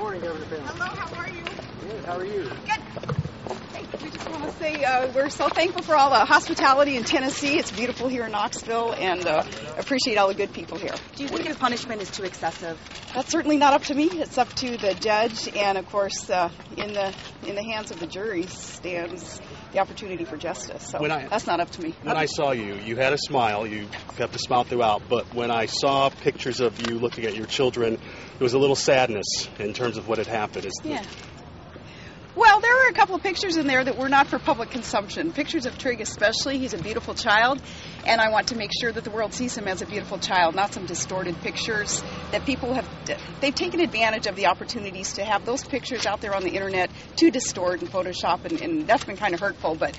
morning, Governor Palin. Hello, how are you? Good, how are you? Good. Hey, we just want to say we're so thankful for all the hospitality in Tennessee. It's beautiful here in Knoxville, and appreciate all the good people here. Do you think the punishment is too excessive? That's certainly not up to me. It's up to the judge, and of course, in the hands of the jury stands the opportunity for justice. So that's not up to me. When I saw you, you had a smile. You kept a smile throughout. But when I saw pictures of you looking at your children, there was a little sadness in terms of what had happened. Yeah. Well, there were a couple of pictures in there that were not for public consumption. Pictures of Trig especially. He's a beautiful child, and I want to make sure that the world sees him as a beautiful child, not some distorted pictures that people have. They've taken advantage of the opportunities to have those pictures out there on the internet to distort and Photoshop, and that's been kind of hurtful, but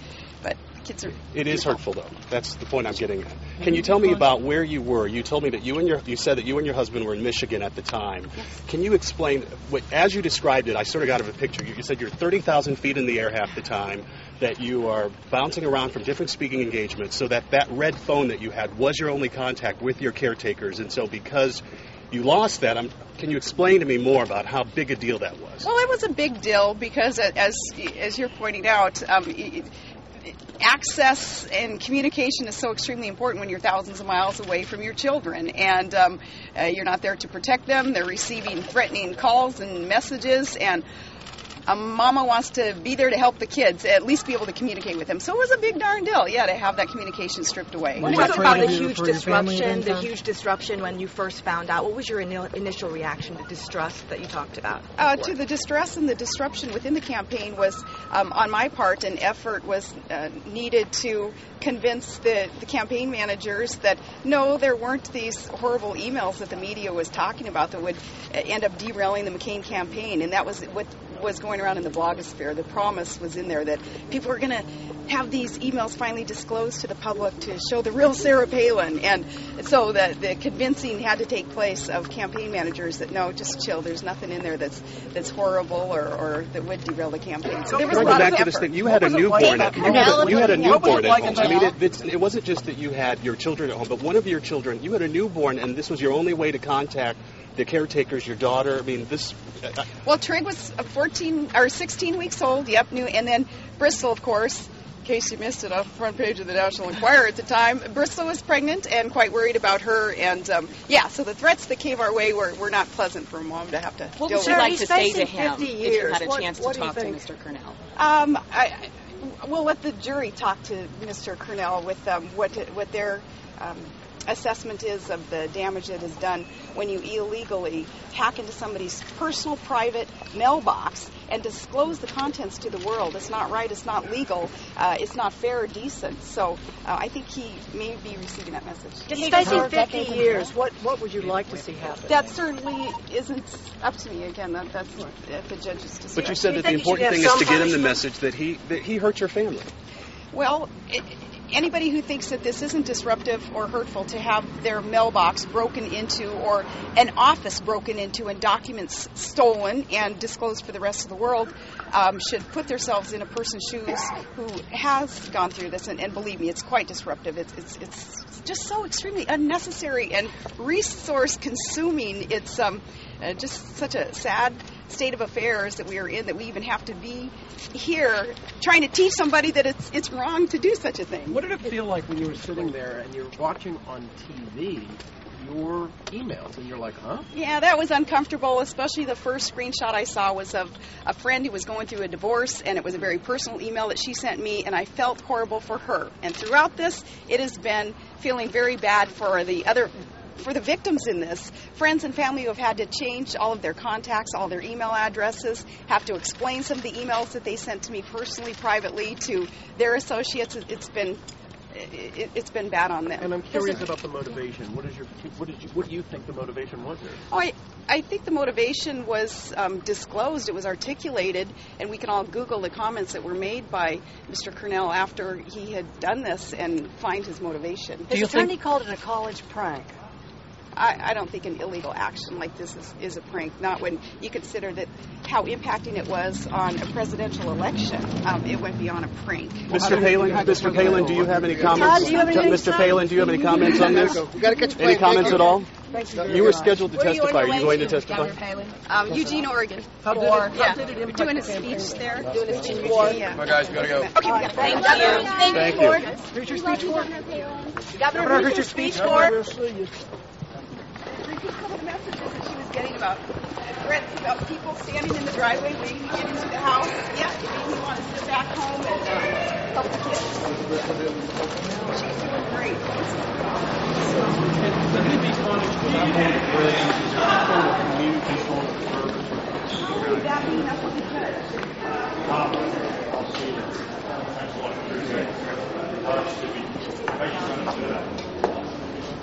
kids are... It is hurtful, though. That's the point I'm getting at. Can you tell me about where you were? You told me that you said that you and your husband were in Michigan at the time. Yes. Can you explain, as you described it, I sort of got a picture. You said you're 30,000 feet in the air half the time, that you are bouncing around from different speaking engagements, so that red phone that you had was your only contact with your caretakers, and so because you lost that, can you explain to me more about how big a deal that was? Well, it was a big deal because, as you're pointing out, access and communication is so extremely important when you're thousands of miles away from your children, and you're not there to protect them. They're receiving threatening calls and messages, and a mama wants to be there to help the kids, at least be able to communicate with them. So it was a big darn deal, to have that communication stripped away. What was it about the huge disruption when you first found out? What was your initial reaction to distrust that you talked about? To the distress and the disruption within the campaign was, on my part, an effort was needed to convince the campaign managers that, no, there weren't these horrible emails that the media was talking about that would end up derailing the McCain campaign, and that was what was going around in the blogosphere. The promise was in there that people were going to have these emails finally disclosed to the public to show the real Sarah Palin, and so the convincing had to take place of campaign managers that no, just chill, there's nothing in there that's horrible or that would derail the campaign. So there was a lot of effort. You had a newborn at home. You had a newborn at home. I mean, it wasn't just that you had your children at home, but one of your children, you had a newborn, and this was your only way to contact the caretakers, your daughter. I mean, this... Well, Trig was 16 weeks old, new, and then Bristol, of course, in case you missed it off the front page of the National Enquirer at the time, Bristol was pregnant and quite worried about her, and so the threats that came our way were not pleasant for a mom to have to deal with. What would you like to say to him 50 years. if you had a chance to talk to Mr. Kernell? We'll let the jury talk to Mr. Kernell with what their assessment is of the damage that is done when you illegally hack into somebody's personal, private mailbox and disclose the contents to the world. It's not right. It's not legal. It's not fair or decent. So I think he may be receiving that message. He's facing 50 years. What would you like to see happen? That certainly isn't up to me. Again, that's the judge's decision. But you said that the important thing is to get him the message that he hurt your family. Well, anybody who thinks that this isn't disruptive or hurtful to have their mailbox broken into or an office broken into and documents stolen and disclosed for the rest of the world should put themselves in a person's shoes who has gone through this. And believe me, it's quite disruptive. It's just so extremely unnecessary and resource consuming. It's just such a sad state of affairs that we are in, that we even have to be here trying to teach somebody that it's wrong to do such a thing. What did it feel like when you were sitting there and you're watching on TV your emails and you're like, huh? Yeah, that was uncomfortable, especially the first screenshot I saw was of a friend who was going through a divorce, and it was a very personal email that she sent me, and I felt horrible for her. And throughout this, it has been feeling very bad for the victims in this, friends and family who have had to change all of their contacts, all their email addresses, have to explain some of the emails that they sent to me personally, privately, to their associates. It's been bad on them. And I'm curious about the motivation. What do you think the motivation was there? Oh, I think the motivation was disclosed. It was articulated, and we can all Google the comments that were made by Mr. Kernell after he had done this and find his motivation. His attorney called it a college prank. I don't think an illegal action like this is a prank, not when you consider that how impacting it was on a presidential election. It went beyond a prank. Mr. Palin, do you have any comments? Mr. Palin, do you have any comments on this? We got to catch any comments at all? You were scheduled to testify. Are you going to testify? Eugene, Oregon. How did it We're impact doing a the campaign? speech there. Doing a speech. Yeah. Well, guys, we gotta go. Okay, we got Thank you. Thank you. Here's your speech for. Governor, who's your speech for? Repeat some of the messages that she was getting about threats about people standing in the driveway waiting to get into the house. Yeah, it made me want to sit back home and help the kids. She's doing great. Can you be honest without holding